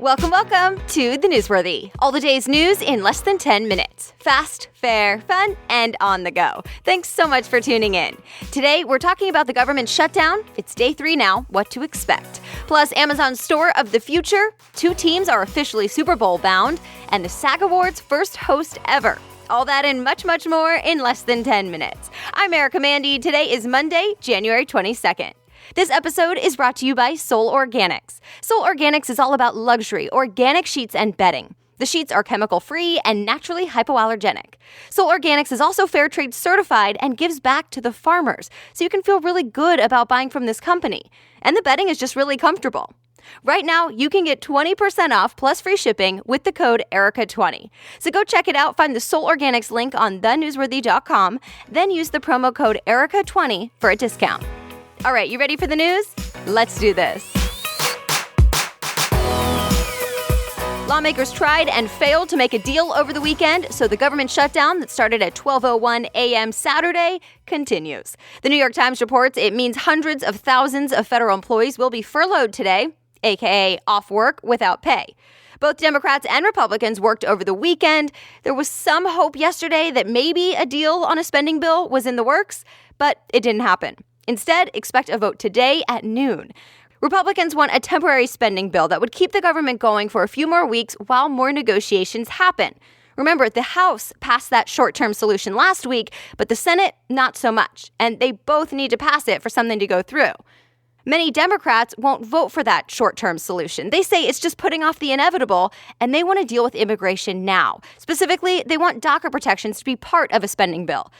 Welcome to The Newsworthy. All the day's news in less than 10 minutes. Fast, fair, fun, and on the go. Thanks so much for tuning in. Today, we're talking about the government shutdown. It's day 3 now, what to expect. Plus, Amazon's store of the future. 2 teams are officially Super Bowl bound. And the SAG Awards' first host ever. All that and much, much more in less than 10 minutes. I'm Erica Mandy. Today is Monday, January 22nd. This episode is brought to you by Soul Organics. Soul Organics is all about luxury, organic sheets and bedding. The sheets are chemical-free and naturally hypoallergenic. Soul Organics is also fair trade certified and gives back to the farmers, so you can feel really good about buying from this company. And the bedding is just really comfortable. Right now, you can get 20% off plus free shipping with the code ERICA20. So go check it out. Find the Soul Organics link on thenewsworthy.com, then use the promo code ERICA20 for a discount. All right, you ready for the news? Let's do this. Lawmakers tried and failed to make a deal over the weekend, so the government shutdown that started at 12:01 a.m. Saturday continues. The New York Times reports it means hundreds of thousands of federal employees will be furloughed today, aka off work without pay. Both Democrats and Republicans worked over the weekend. There was some hope yesterday that maybe a deal on a spending bill was in the works, but it didn't happen. Instead, expect a vote today at noon. Republicans want a temporary spending bill that would keep the government going for a few more weeks while more negotiations happen. Remember, the House passed that short-term solution last week, but the Senate, not so much. And they both need to pass it for something to go through. Many Democrats won't vote for that short-term solution. They say it's just putting off the inevitable, and they want to deal with immigration now. Specifically, they want DACA protections to be part of a spending bill.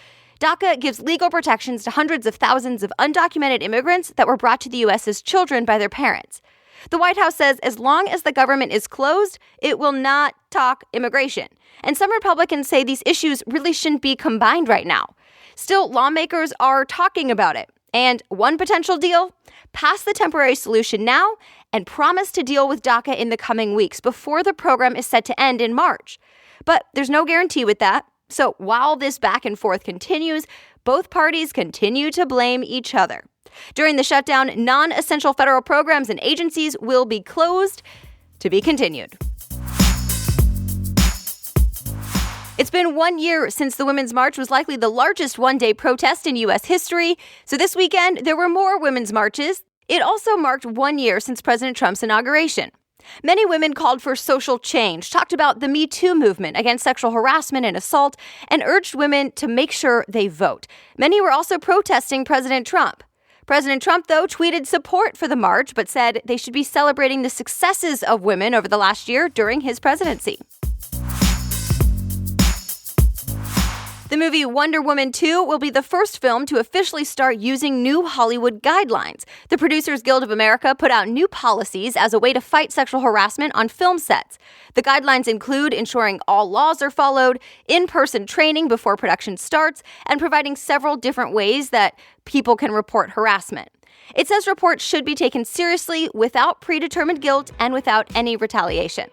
DACA gives legal protections to hundreds of thousands of undocumented immigrants that were brought to the U.S. as children by their parents. The White House says as long as the government is closed, it will not talk immigration. And some Republicans say these issues really shouldn't be combined right now. Still, lawmakers are talking about it. And one potential deal? Pass the temporary solution now and promise to deal with DACA in the coming weeks before the program is set to end in March. But there's no guarantee with that. So while this back and forth continues, both parties continue to blame each other. During the shutdown, non-essential federal programs and agencies will be closed. To be continued. It's been 1 year since the Women's March was likely the largest one-day protest in U.S. history. So this weekend, there were more women's marches. It also marked 1 year since President Trump's inauguration. Many women called for social change, talked about the Me Too movement against sexual harassment and assault, and urged women to make sure they vote. Many were also protesting President Trump. President Trump, though, tweeted support for the march, but said they should be celebrating the successes of women over the last year during his presidency. The movie Wonder Woman 2 will be the first film to officially start using new Hollywood guidelines. The Producers Guild of America put out new policies as a way to fight sexual harassment on film sets. The guidelines include ensuring all laws are followed, in-person training before production starts, and providing several different ways that people can report harassment. It says reports should be taken seriously without predetermined guilt and without any retaliation.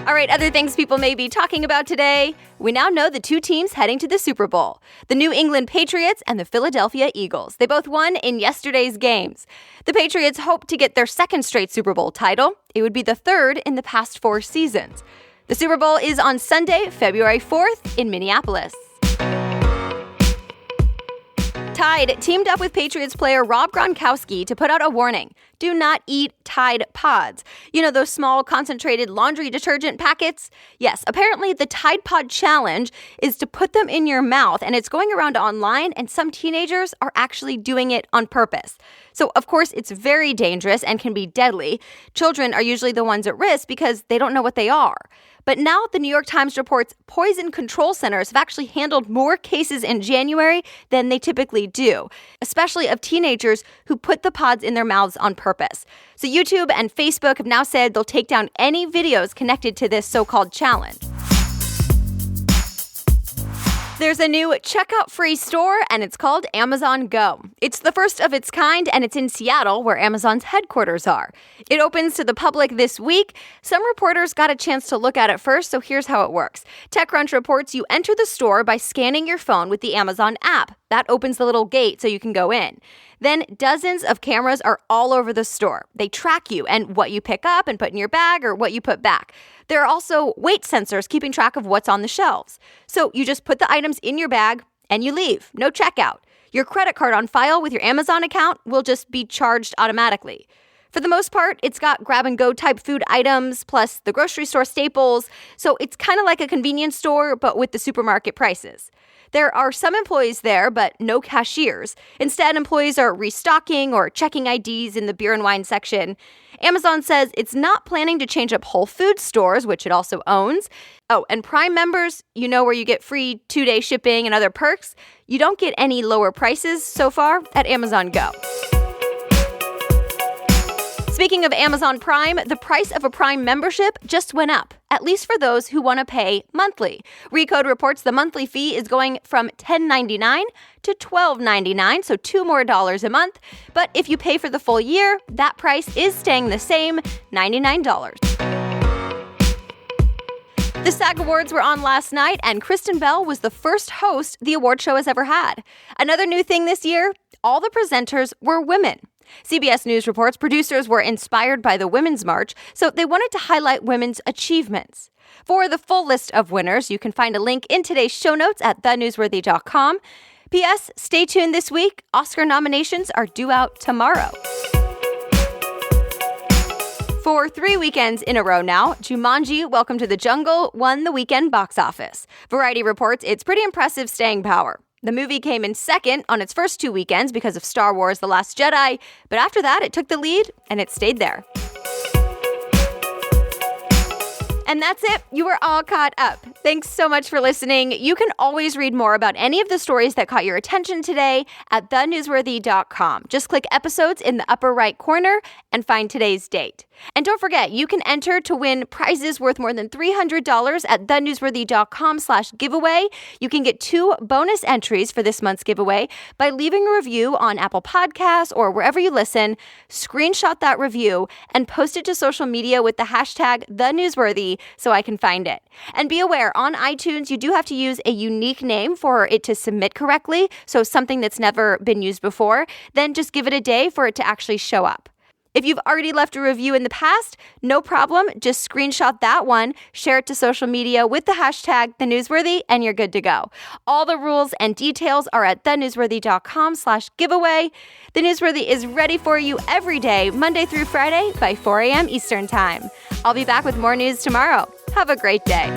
All right, other things people may be talking about today. We now know the 2 teams heading to the Super Bowl. The New England Patriots and the Philadelphia Eagles. They both won in yesterday's games. The Patriots hope to get their second straight Super Bowl title. It would be the third in the past 4 seasons. The Super Bowl is on Sunday, February 4th in Minneapolis. Tide teamed up with Patriots player Rob Gronkowski to put out a warning. Do not eat Tide Pods. You know, those small concentrated laundry detergent packets? Yes, apparently the Tide Pod Challenge is to put them in your mouth, and it's going around online, and some teenagers are actually doing it on purpose. So, of course, it's very dangerous and can be deadly. Children are usually the ones at risk because they don't know what they are. But now the New York Times reports poison control centers have actually handled more cases in January than they typically do, especially of teenagers who put the pods in their mouths on purpose. So YouTube and Facebook have now said they'll take down any videos connected to this so-called challenge. There's a new checkout-free store, and it's called Amazon Go. It's the first of its kind, and it's in Seattle, where Amazon's headquarters are. It opens to the public this week. Some reporters got a chance to look at it first, so here's how it works. TechCrunch reports you enter the store by scanning your phone with the Amazon app. That opens the little gate so you can go in. Then dozens of cameras are all over the store. They track you and what you pick up and put in your bag or what you put back. There are also weight sensors keeping track of what's on the shelves. So you just put the items in your bag and you leave. No checkout. Your credit card on file with your Amazon account will just be charged automatically. For the most part, it's got grab-and-go type food items, plus the grocery store staples. So it's kind of like a convenience store, but with the supermarket prices. There are some employees there, but no cashiers. Instead, employees are restocking or checking IDs in the beer and wine section. Amazon says it's not planning to change up Whole Foods stores, which it also owns. Oh, and Prime members, you know where you get free 2-day shipping and other perks. You don't get any lower prices so far at Amazon Go. Speaking of Amazon Prime, the price of a Prime membership just went up, at least for those who want to pay monthly. Recode reports the monthly fee is going from $10.99 to $12.99, so $2 more a month. But if you pay for the full year, that price is staying the same, $99. The SAG Awards were on last night, and Kristen Bell was the first host the award show has ever had. Another new thing this year, all the presenters were women. CBS News reports producers were inspired by the Women's March, so they wanted to highlight women's achievements. For the full list of winners, you can find a link in today's show notes at thenewsworthy.com. P.S. Stay tuned this week. Oscar nominations are due out tomorrow. For 3 weekends in a row now, Jumanji: Welcome to the Jungle won the weekend box office. Variety reports it's pretty impressive staying power. The movie came in second on its first 2 weekends because of Star Wars: The Last Jedi, but after that, it took the lead and it stayed there. And that's it. You are all caught up. Thanks so much for listening. You can always read more about any of the stories that caught your attention today at thenewsworthy.com. Just click episodes in the upper right corner and find today's date. And don't forget, you can enter to win prizes worth more than $300 at thenewsworthy.com/giveaway. You can get 2 bonus entries for this month's giveaway by leaving a review on Apple Podcasts or wherever you listen. Screenshot that review and post it to social media with the hashtag #TheNewsworthy so I can find it. And be aware, on iTunes, you do have to use a unique name for it to submit correctly, so something that's never been used before. Then just give it a day for it to actually show up. If you've already left a review in the past, no problem. Just screenshot that one, share it to social media with the hashtag #TheNewsworthy, and you're good to go. All the rules and details are at thenewsworthy.com/giveaway. The Newsworthy is ready for you every day, Monday through Friday by 4 a.m. Eastern Time. I'll be back with more news tomorrow. Have a great day.